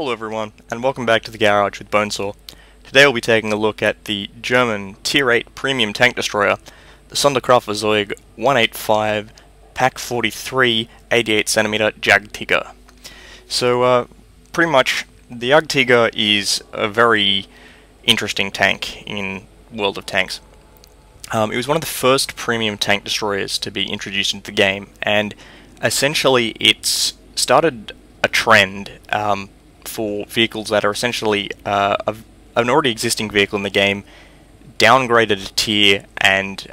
Hello everyone, and welcome back to the Garage with Bonesaw. Today we'll be taking a look at the German Tier 8 premium tank destroyer, the Sonderkraftfahrzeug 185 Pack 43 88cm Jagdtiger. So, pretty much, the Jagdtiger is a very interesting tank in World of Tanks. It was one of the first premium tank destroyers to be introduced into the game, and essentially it's started a trend for vehicles that are essentially an already existing vehicle in the game, downgraded a tier and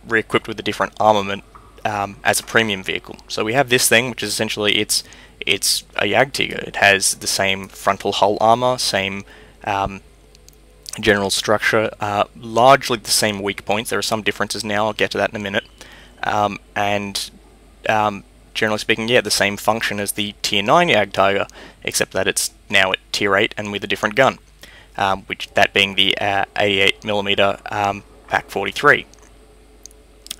re-equipped with a different armament as a premium vehicle. So we have this thing, which is essentially it's a Jagdtiger. It has the same frontal hull armor, same general structure, largely the same weak points. There are some differences now. I'll get to that in a minute. Generally speaking, yeah, the same function as the Tier 9 Jagdtiger, except that it's now at Tier 8 and with a different gun, which that being the 88mm Pack 43.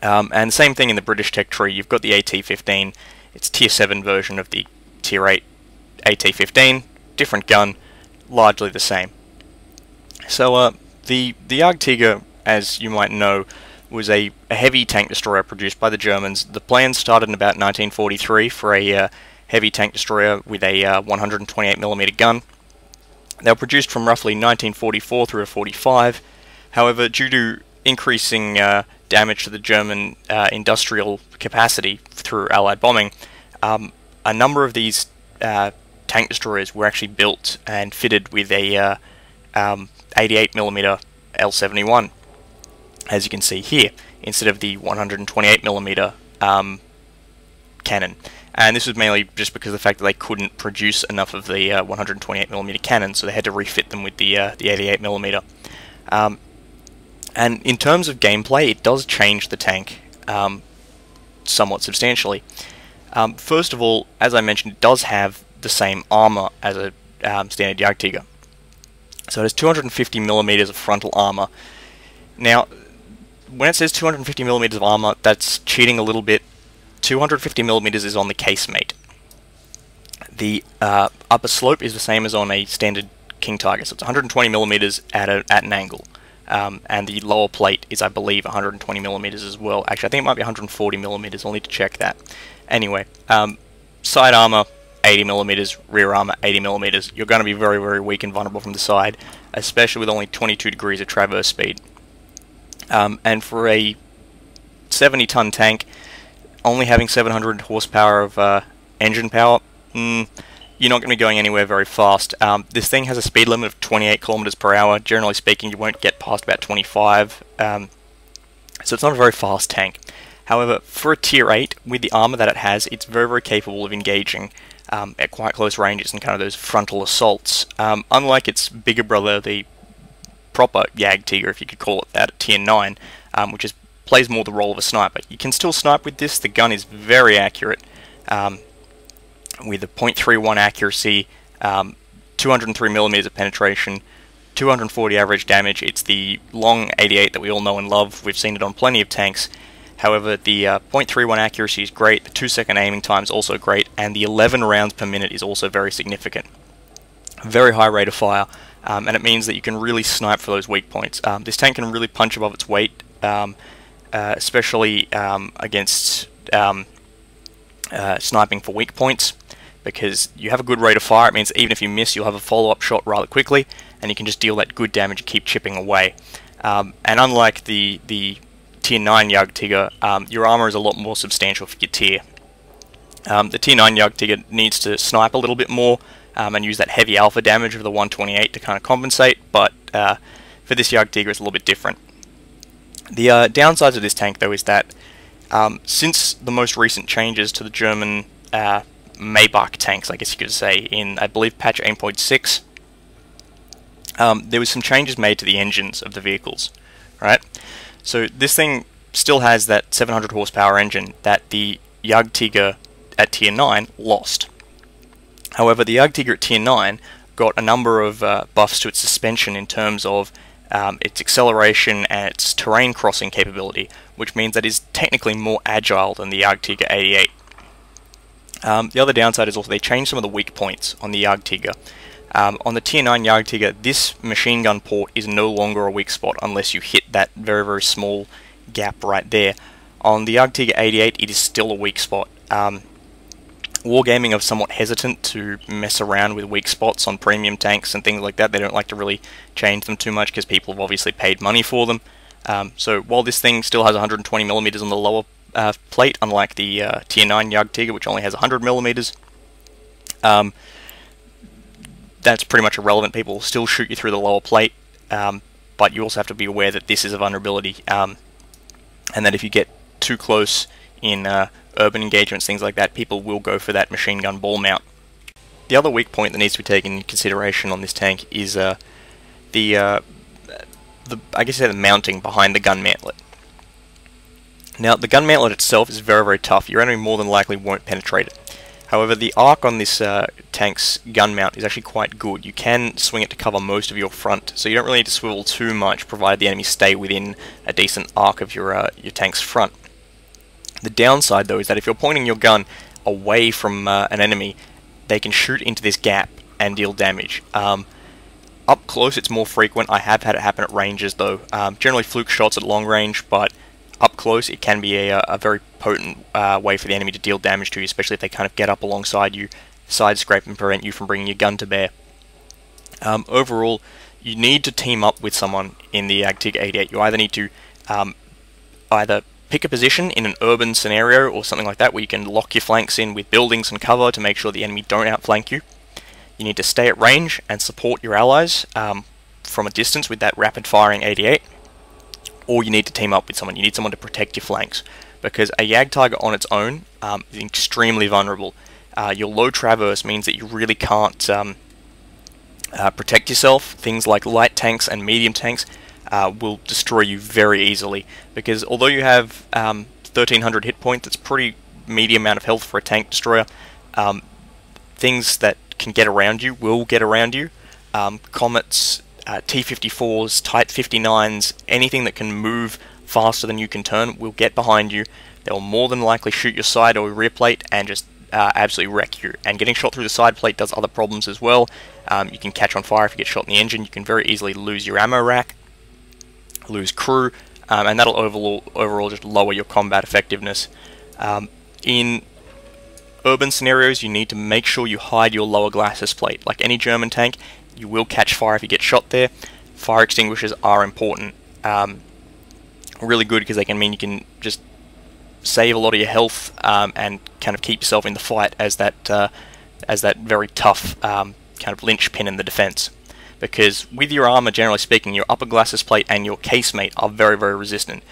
And same thing in the British tech tree. You've got the AT-15. It's Tier 7 version of the Tier 8 AT-15, different gun, largely the same. So the Jagdtiger, as you might know, was a heavy tank destroyer produced by the Germans. The plan started in about 1943 for a heavy tank destroyer with a 128mm gun. They were produced from roughly 1944 through to 45. However, due to increasing damage to the German industrial capacity through Allied bombing, a number of these tank destroyers were actually built and fitted with a 88mm L71. As you can see here, instead of the 128mm cannon. And this was mainly just because of the fact that they couldn't produce enough of the 128mm cannon, so they had to refit them with the 88mm. And in terms of gameplay, it does change the tank somewhat substantially. First of all, as I mentioned, it does have the same armor as a standard Jagdtiger. So it has 250mm of frontal armor. Now, when it says 250mm of armor, that's cheating a little bit. 250mm is on the casemate. The upper slope is the same as on a standard King Tiger, so it's 120mm at an angle. And the lower plate is, I believe, 120mm as well. Actually, I think it might be 140mm. I'll need to check that. Anyway, side armor 80mm, rear armor 80mm. You're going to be very, very weak and vulnerable from the side, especially with only 22 degrees of traverse speed. And for a 70-ton tank, only having 700 horsepower of engine power, you're not going to be going anywhere very fast. This thing has a speed limit of 28 kilometers per hour. Generally speaking, you won't get past about 25, so it's not a very fast tank. However, for a Tier 8, with the armor that it has, it's very, very capable of engaging at quite close ranges and kind of those frontal assaults. Unlike its bigger brother, the proper Jagdtiger, if you could call it that, at Tier 9, which plays more the role of a sniper. You can still snipe with this. The gun is very accurate, with a .31 accuracy, 203mm of penetration, 240 average damage. It's the long 88 that we all know and love. We've seen it on plenty of tanks. However, the .31 accuracy is great, the 2-second aiming time is also great, and the 11 rounds per minute is also very significant. Very high rate of fire. And it means that you can really snipe for those weak points. This tank can really punch above its weight, especially against sniping for weak points, because you have a good rate of fire. It means that even if you miss, you'll have a follow-up shot rather quickly, and you can just deal that good damage and keep chipping away. And unlike the Tier 9 Jagdtiger, your armor is a lot more substantial for your tier. The Tier 9 Jagdtiger needs to snipe a little bit more, and use that heavy alpha damage of the 128 to kind of compensate, but for this Jagdtiger it's a little bit different. The downsides of this tank, though, is that since the most recent changes to the German Maybach tanks, I guess you could say, in, I believe, patch 8.6, there was some changes made to the engines of the vehicles, right? So this thing still has that 700 horsepower engine that the Jagdtiger at Tier 9 lost. However, the Jagdtiger at Tier 9 got a number of buffs to its suspension in terms of its acceleration and its terrain crossing capability, which means that it is technically more agile than the Jagdtiger 88. The other downside is also they changed some of the weak points on the Jagdtiger. On the Tier 9 Jagdtiger, this machine gun port is no longer a weak spot unless you hit that very, very small gap right there. On the Jagdtiger 88, it is still a weak spot. Wargaming are somewhat hesitant to mess around with weak spots on premium tanks and things like that. They don't like to really change them too much because people have obviously paid money for them. So while this thing still has 120mm on the lower plate, unlike the Tier 9 Jagdtiger, which only has 100mm, that's pretty much irrelevant. People will still shoot you through the lower plate, but you also have to be aware that this is a vulnerability, and that if you get too close in urban engagements, things like that, people will go for that machine gun ball mount. The other weak point that needs to be taken into consideration on this tank is I guess the mounting behind the gun mantlet. Now, the gun mantlet itself is very, very tough. Your enemy more than likely won't penetrate it. However, the arc on this tank's gun mount is actually quite good. You can swing it to cover most of your front, so you don't really need to swivel too much, provided the enemy stay within a decent arc of your tank's front. The downside, though, is that if you're pointing your gun away from an enemy, they can shoot into this gap and deal damage. Up close, it's more frequent. I have had it happen at ranges, though. Generally fluke shots at long range, but up close, it can be a very potent way for the enemy to deal damage to you, especially if they kind of get up alongside you, side scrape, and prevent you from bringing your gun to bear. Overall, you need to team up with someone in the Jagdtiger 88. You either need to either pick a position in an urban scenario or something like that, where you can lock your flanks in with buildings and cover to make sure the enemy don't outflank you. You need to stay at range and support your allies from a distance with that rapid-firing 88. Or you need to team up with someone. You need someone to protect your flanks, because a Jagdtiger on its own is extremely vulnerable. Your low traverse means that you really can't protect yourself. Things like light tanks and medium tanks will destroy you very easily, because although you have 1300 hit points, that's a pretty medium amount of health for a tank destroyer. Things that can get around you will get around you. Comets, T-54s, Type 59s, anything that can move faster than you can turn will get behind you. They'll more than likely shoot your side or rear plate and just absolutely wreck you. And getting shot through the side plate does other problems as well. You can catch on fire if you get shot in the engine. You can very easily lose your ammo rack, lose crew, and that'll overall just lower your combat effectiveness. In urban scenarios, you need to make sure you hide your lower glacis plate. Like any German tank, you will catch fire if you get shot there. Fire extinguishers are important. Really good, because they can mean you can just save a lot of your health and kind of keep yourself in the fight as that very tough kind of linchpin in the defense. Because with your armor, generally speaking, your upper glacis plate and your casemate are very, very resistant.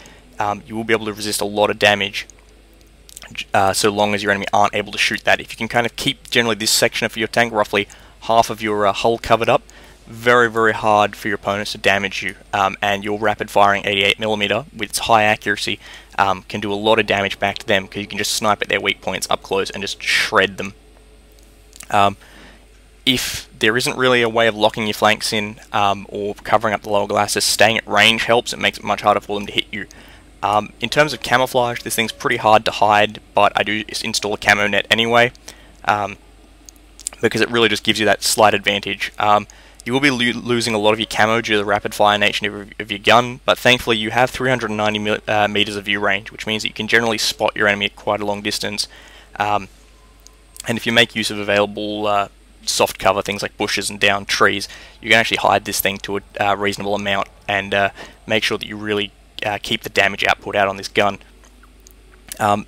You will be able to resist a lot of damage so long as your enemy aren't able to shoot that. If you can kind of keep generally this section of your tank, roughly half of your hull covered up, very, very hard for your opponents to damage you. And your rapid firing 88mm with its high accuracy can do a lot of damage back to them, because you can just snipe at their weak points up close and just shred them. If there isn't really a way of locking your flanks in or covering up the lower glacis, staying at range helps. It makes it much harder for them to hit you. In terms of camouflage, this thing's pretty hard to hide, but I do install a camo net anyway, because it really just gives you that slight advantage. You will be losing a lot of your camo due to the rapid fire nature of your gun, but thankfully you have 390 meters of view range, which means that you can generally spot your enemy at quite a long distance. And if you make use of available soft cover, things like bushes and down trees, you can actually hide this thing to a reasonable amount and make sure that you really keep the damage output out on this gun.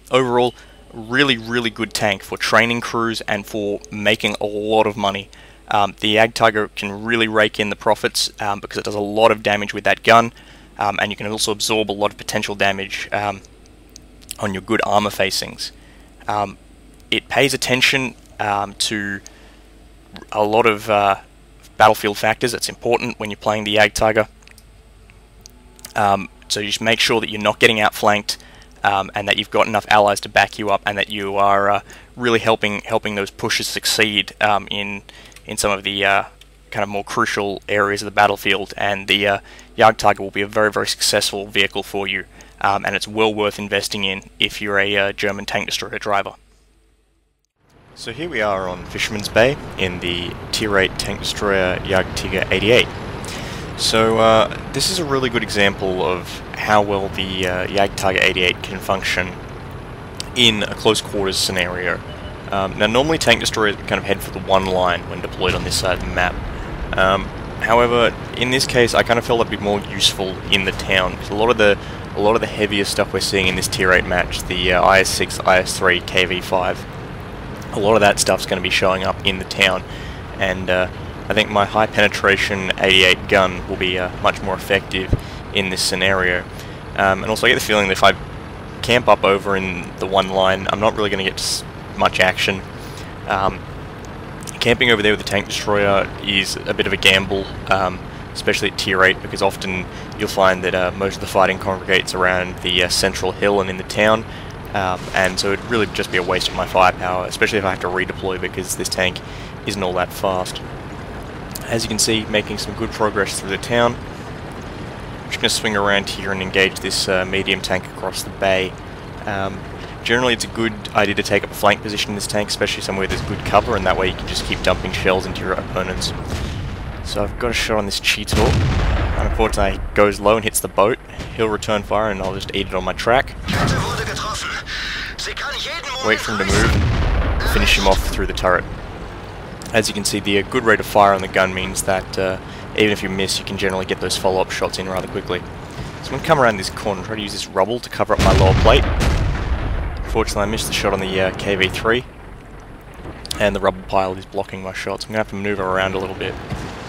Overall, really, really good tank for training crews and for making a lot of money. The Jagdtiger can really rake in the profits because it does a lot of damage with that gun, and you can also absorb a lot of potential damage on your good armor facings. It pays attention to a lot of battlefield factors. It's important when you're playing the Jagdtiger. So you just make sure that you're not getting outflanked, and that you've got enough allies to back you up, and that you are really helping those pushes succeed in some of the kind of more crucial areas of the battlefield. And the Jagdtiger will be a very, very successful vehicle for you, and it's well worth investing in if you're a German tank destroyer driver. So here we are on Fisherman's Bay in the Tier 8 tank destroyer Jagdtiger 88. So this is a really good example of how well the Jagdtiger 88 can function in a close quarters scenario. Now normally tank destroyers kind of head for the one line when deployed on this side of the map. However, in this case I kind of felt it'd be more useful in the town, because a lot of the heavier stuff we're seeing in this Tier 8 match, the IS-6, IS-3, KV-5, a lot of that stuff's going to be showing up in the town, and I think my high penetration 88 gun will be much more effective in this scenario. And also I get the feeling that if I camp up over in the one line, I'm not really going to get much action. Camping over there with the tank destroyer is a bit of a gamble, especially at Tier 8, because often you'll find that most of the fighting congregates around the central hill and in the town. And so it'd really just be a waste of my firepower, especially if I have to redeploy, because this tank isn't all that fast. As you can see, making some good progress through the town. I'm just going to swing around here and engage this medium tank across the bay. Generally it's a good idea to take up a flank position in this tank, especially somewhere there's good cover, and that way you can just keep dumping shells into your opponents. So I've got a shot on this Cheetor, and unfortunately it goes low and hits the boat. He'll return fire and I'll just eat it on my track. Wait for him to move and finish him off through the turret. As you can see, the good rate of fire on the gun means that even if you miss, you can generally get those follow-up shots in rather quickly. So I'm going to come around this corner and try to use this rubble to cover up my lower plate. Unfortunately I missed the shot on the KV-3, and the rubble pile is blocking my shots. I'm going to have to maneuver around a little bit.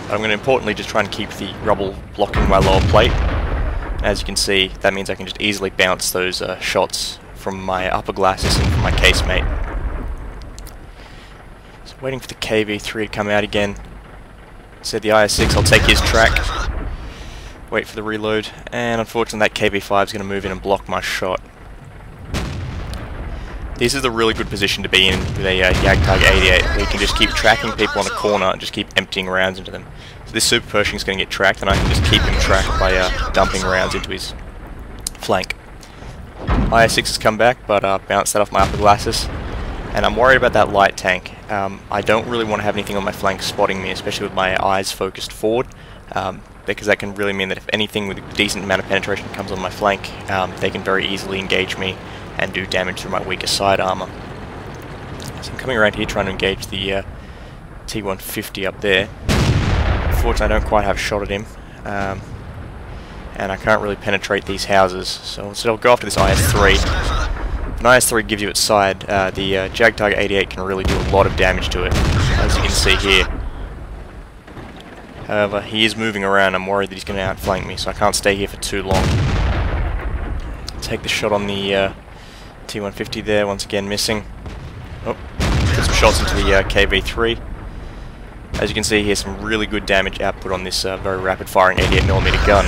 But I'm going to importantly just try and keep the rubble blocking my lower plate. As you can see, that means I can just easily bounce those shots from my upper glasses and from my casemate. So waiting for the KV-3 to come out again. Said the IS-6, I'll take his track. Wait for the reload, and unfortunately that KV-5 is going to move in and block my shot. This is a really good position to be in with a Jagdtiger 88, where you can just keep tracking people on a corner and just keep emptying rounds into them. So this Super Pershing is going to get tracked, and I can just keep him tracked by dumping rounds into his flank. IS-6 has come back, but bounced that off my upper glasses, and I'm worried about that light tank. I don't really want to have anything on my flank spotting me, especially with my eyes focused forward, because that can really mean that if anything with a decent amount of penetration comes on my flank, they can very easily engage me and do damage through my weaker side armor. So I'm coming around here trying to engage the T-150 up there. Unfortunately I don't quite have a shot at him, and I can't really penetrate these houses, so instead I'll go after this IS-3. If an IS-3 gives you its side, the Jagdtiger 88 can really do a lot of damage to it, as you can see here. However, he is moving around. I'm worried that he's going to outflank me, so I can't stay here for too long. Take the shot on the T-150 there, once again missing. Oh, get some shots into the KV-3. As you can see here, some really good damage output on this very rapid firing 88mm gun.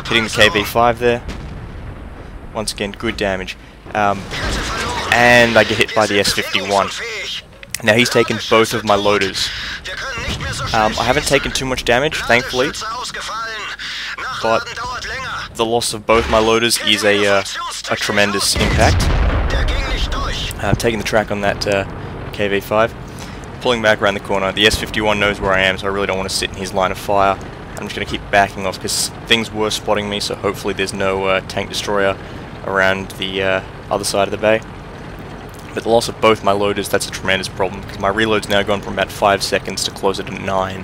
Hitting the KV-5 there. Once again, good damage. And I get hit by the S-51. Now he's taken both of my loaders. I haven't taken too much damage, thankfully, but the loss of both my loaders is a tremendous impact. Taking the track on that KV-5, pulling back around the corner. The S-51 knows where I am, so I really don't want to sit in his line of fire. I'm just going to keep backing off because things were spotting me, so hopefully there's no tank destroyer around the other side of the bay. But the loss of both my loaders, that's a tremendous problem, because my reload's now gone from about 5 seconds to closer to 9,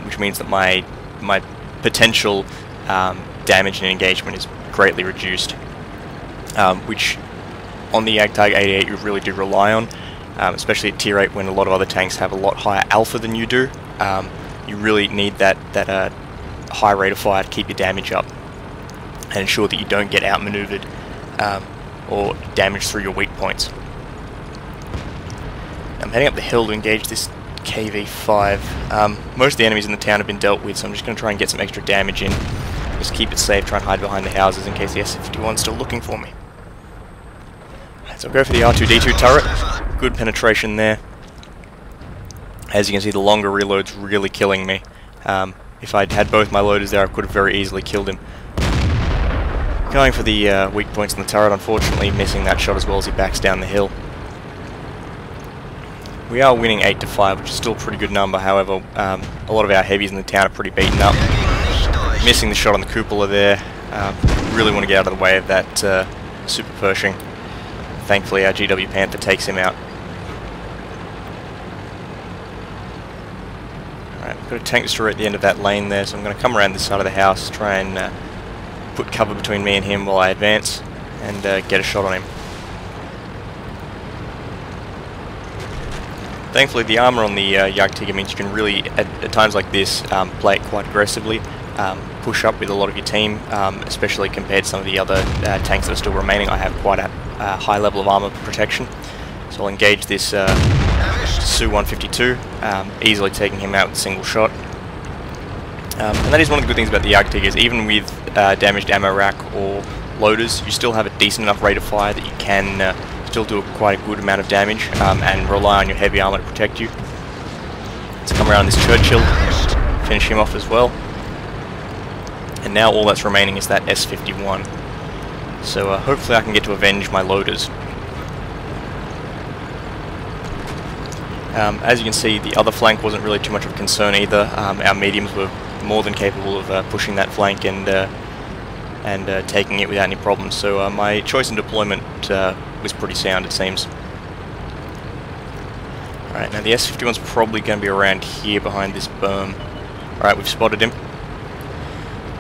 which means that my potential damage and engagement is greatly reduced, which on the Jagdtiger 88 you really do rely on, especially at Tier 8 when a lot of other tanks have a lot higher alpha than you do. You really need that high rate of fire to keep your damage up and ensure that you don't get outmaneuvered or damaged through your weak points. I'm heading up the hill to engage this KV-5. Most of the enemies in the town have been dealt with, so I'm just going to try and get some extra damage in. Just keep it safe, try and hide behind the houses in case the S-51's still looking for me. So I'll go for the R2-D2 turret. Good penetration there. As you can see, the longer reload's really killing me. If I'd had both my loaders there, I could have very easily killed him. Going for the weak points in the turret, unfortunately missing that shot as well as he backs down the hill. We are winning 8-5, which is still a pretty good number. However, a lot of our heavies in the town are pretty beaten up. Missing the shot on the cupola there. Really want to get out of the way of that Super Pershing. Thankfully, our GW Panther takes him out. Alright, we've got a tank destroyer at the end of that lane there, so I'm going to come around this side of the house, try and put cover between me and him while I advance, and get a shot on him. Thankfully, the armor on the Jagdtiger means you can really, at times like this, play it quite aggressively, push up with a lot of your team, especially compared to some of the other tanks that are still remaining. I have quite a high level of armor protection, so I'll engage this Su-152, easily taking him out with a single shot. And that is one of the good things about the Jagdtigers. Even with damaged ammo rack or loaders, you still have a decent enough rate of fire that you can still do quite a good amount of damage and rely on your heavy armor to protect you. Let's come around this Churchill, finish him off as well. And now all that's remaining is that S-51. So hopefully I can get to avenge my loaders. As you can see, the other flank wasn't really too much of a concern either. Our mediums were more than capable of pushing that flank and taking it without any problems. So my choice in deployment was pretty sound, it seems. Alright, now the S-51's probably going to be around here behind this berm. Alright, we've spotted him.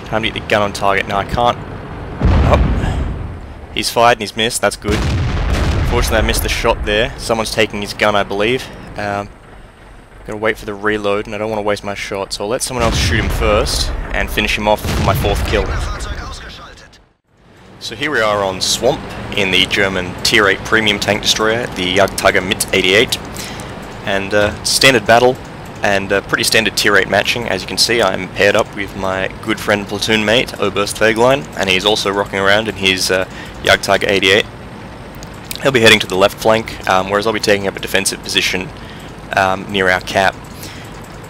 Time to get the gun on target. Now I can't... Oh, he's fired and he's missed, that's good. Unfortunately I missed the shot there. Someone's taking his gun, I believe. Gotta wait for the reload, and I don't want to waste my shot, so I'll let someone else shoot him first, and finish him off for my 4th kill. So here we are on Swamp, in the German Tier 8 premium tank destroyer, the Jagdtiger Mit 88. And standard battle, and pretty standard Tier 8 matching. As you can see, I'm paired up with my good friend platoon mate, Oberst-Feglein, and he's also rocking around in his Jagdtiger 88. He'll be heading to the left flank, whereas I'll be taking up a defensive position near our cap.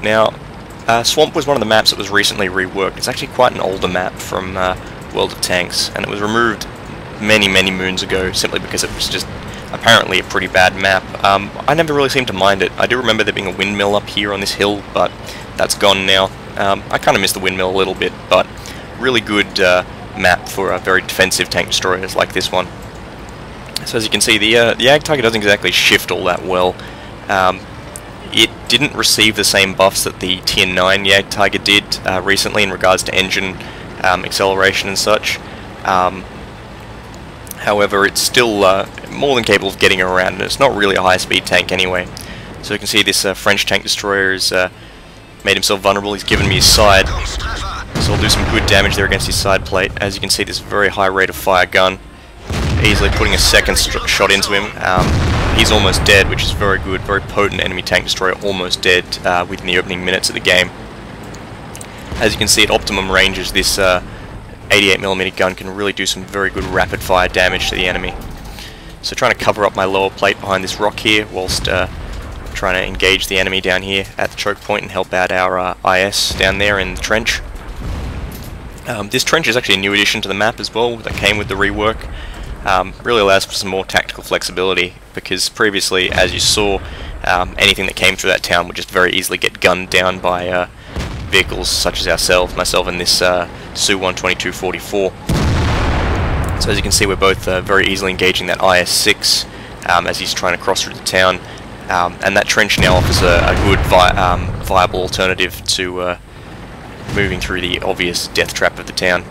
Now, Swamp was one of the maps that was recently reworked. It's actually quite an older map from World of Tanks, and it was removed many moons ago simply because it was just apparently a pretty bad map. I never really seemed to mind it. I do remember there being a windmill up here on this hill, but that's gone now. I kind of miss the windmill a little bit, but really good map for very defensive tank destroyers like this one. So as you can see, the Jagdtiger doesn't exactly shift all that well. It didn't receive the same buffs that the Tier 9 Jagdtiger did recently in regards to engine acceleration and such. However, it's still more than capable of getting around, and it's not really a high-speed tank anyway. So you can see this French tank destroyer has made himself vulnerable. He's given me his side, so I'll do some good damage there against his side plate. As you can see, this very high rate of fire gun, easily putting a second shot into him. He's almost dead, which is very good. Very potent enemy tank destroyer, almost dead within the opening minutes of the game. As you can see, at optimum ranges, this 88mm gun can really do some very good rapid fire damage to the enemy. So trying to cover up my lower plate behind this rock here, whilst trying to engage the enemy down here at the choke point and help out our IS down there in the trench. This trench is actually a new addition to the map as well, that came with the rework. Really allows for some more tactical flexibility, because previously, as you saw, anything that came through that town would just very easily get gunned down by vehicles such as ourselves, myself and this Su-122-44. So as you can see, we're both very easily engaging that IS-6 as he's trying to cross through the town, and that trench now offers a good viable alternative to moving through the obvious death trap of the town.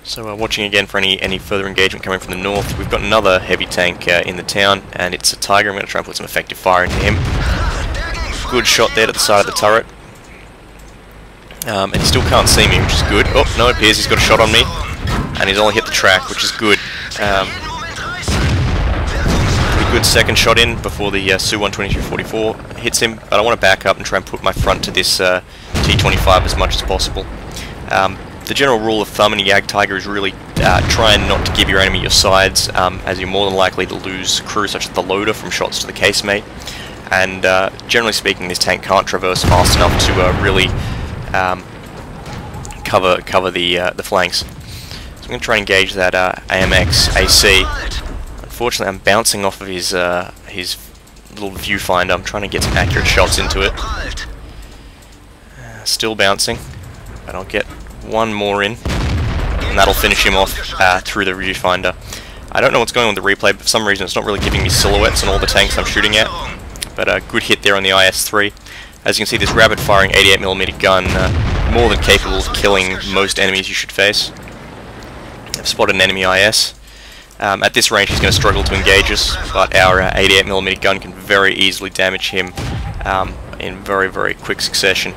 So watching again for any further engagement coming from the north. We've got another heavy tank in the town, and it's a Tiger. I'm going to try and put some effective fire into him. Good shot there to the side of the turret. And he still can't see me, which is good. Oh, no, it appears he's got a shot on me, and he's only hit the track, which is good. Pretty good second shot in before the Su-122-44 hits him, but I want to back up and try and put my front to this T-25 as much as possible. The general rule of thumb in a Jagdtiger is really try not to give your enemy your sides, as you're more than likely to lose crew such as the loader from shots to the casemate. And generally speaking, this tank can't traverse fast enough to really cover the flanks. So I'm going to try and engage that AMX AC. Unfortunately, I'm bouncing off of his little viewfinder. I'm trying to get some accurate shots into it. Still bouncing, but I'll get one more in, and that'll finish him off through the viewfinder. I don't know what's going on with the replay, but for some reason it's not really giving me silhouettes on all the tanks I'm shooting at. But a good hit there on the IS-3. As you can see, this rapid-firing 88mm gun, more than capable of killing most enemies you should face. I've spotted an enemy IS. At this range he's going to struggle to engage us, but our 88mm gun can very easily damage him in very, very quick succession.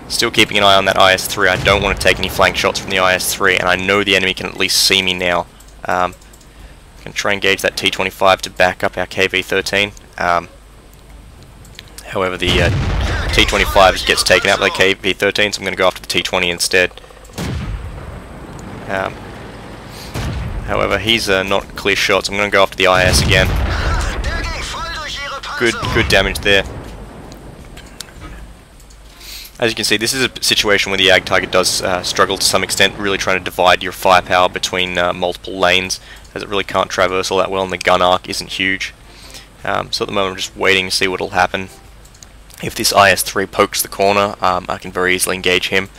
Still keeping an eye on that IS-3. I don't want to take any flank shots from the IS-3, and I know the enemy can at least see me now. I can try and engage that T-25 to back up our KV-13. However, the T-25 gets taken out by the KV-13, so I'm going to go after the T-20 instead. However, he's not clear shot, so I'm going to go after the IS again. Good damage there. As you can see, this is a situation where the Jagdtiger does struggle to some extent, really trying to divide your firepower between multiple lanes, as it really can't traverse all that well, and the gun arc isn't huge. So at the moment I'm just waiting to see what will happen. If this IS-3 pokes the corner, I can very easily engage him,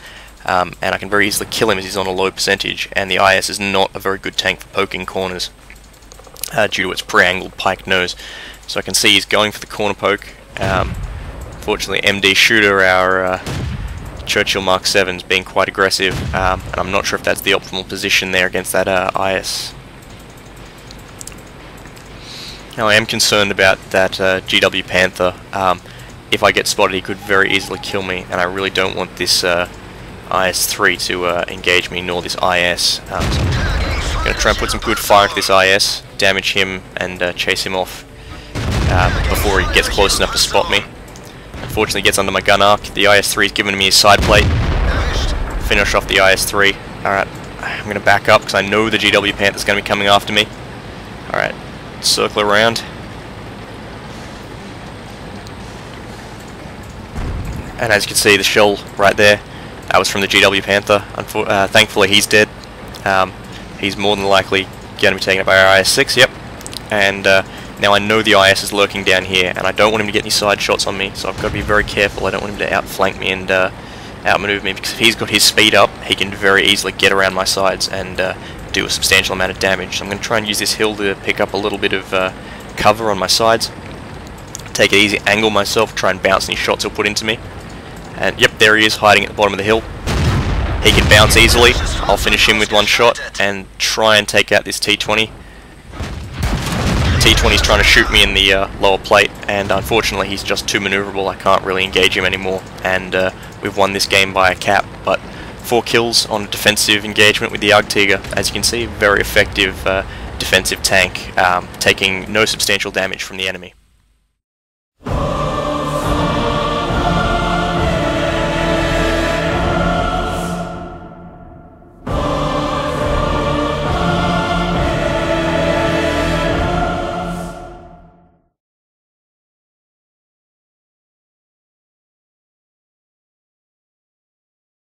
and I can very easily kill him as he's on a low percentage, and the IS is not a very good tank for poking corners due to its pre-angled piked nose. So I can see he's going for the corner poke. Unfortunately, MD Shooter, our Churchill Mark 7, is being quite aggressive, and I'm not sure if that's the optimal position there against that IS. Now I am concerned about that GW Panther. If I get spotted, he could very easily kill me, and I really don't want this IS-3 to engage me, nor this IS. So I'm going to try and put some good fire into this IS, damage him, and chase him off before he gets close enough to spot me. Unfortunately, he gets under my gun arc. The IS-3 is giving me his side plate. Finish off the IS-3. Alright, I'm going to back up because I know the GW Panther's going to be coming after me. Alright, circle around. And as you can see, the shell right there, that was from the GW Panther. Thankfully, he's dead. He's more than likely going to be taken up by our IS-6, yep. And now I know the IS is lurking down here, and I don't want him to get any side shots on me, so I've got to be very careful. I don't want him to outflank me and outmaneuver me, because if he's got his speed up, he can very easily get around my sides and do a substantial amount of damage. So I'm going to try and use this hill to pick up a little bit of cover on my sides. Take it easy, angle myself, try and bounce any shots he'll put into me. And yep, there he is, hiding at the bottom of the hill. He can bounce easily. I'll finish him with one shot and try and take out this T-20. T-20's trying to shoot me in the lower plate, and unfortunately he's just too maneuverable. I can't really engage him anymore, and we've won this game by a cap. But 4 kills on a defensive engagement with the Jagdtiger. As you can see, very effective defensive tank, taking no substantial damage from the enemy.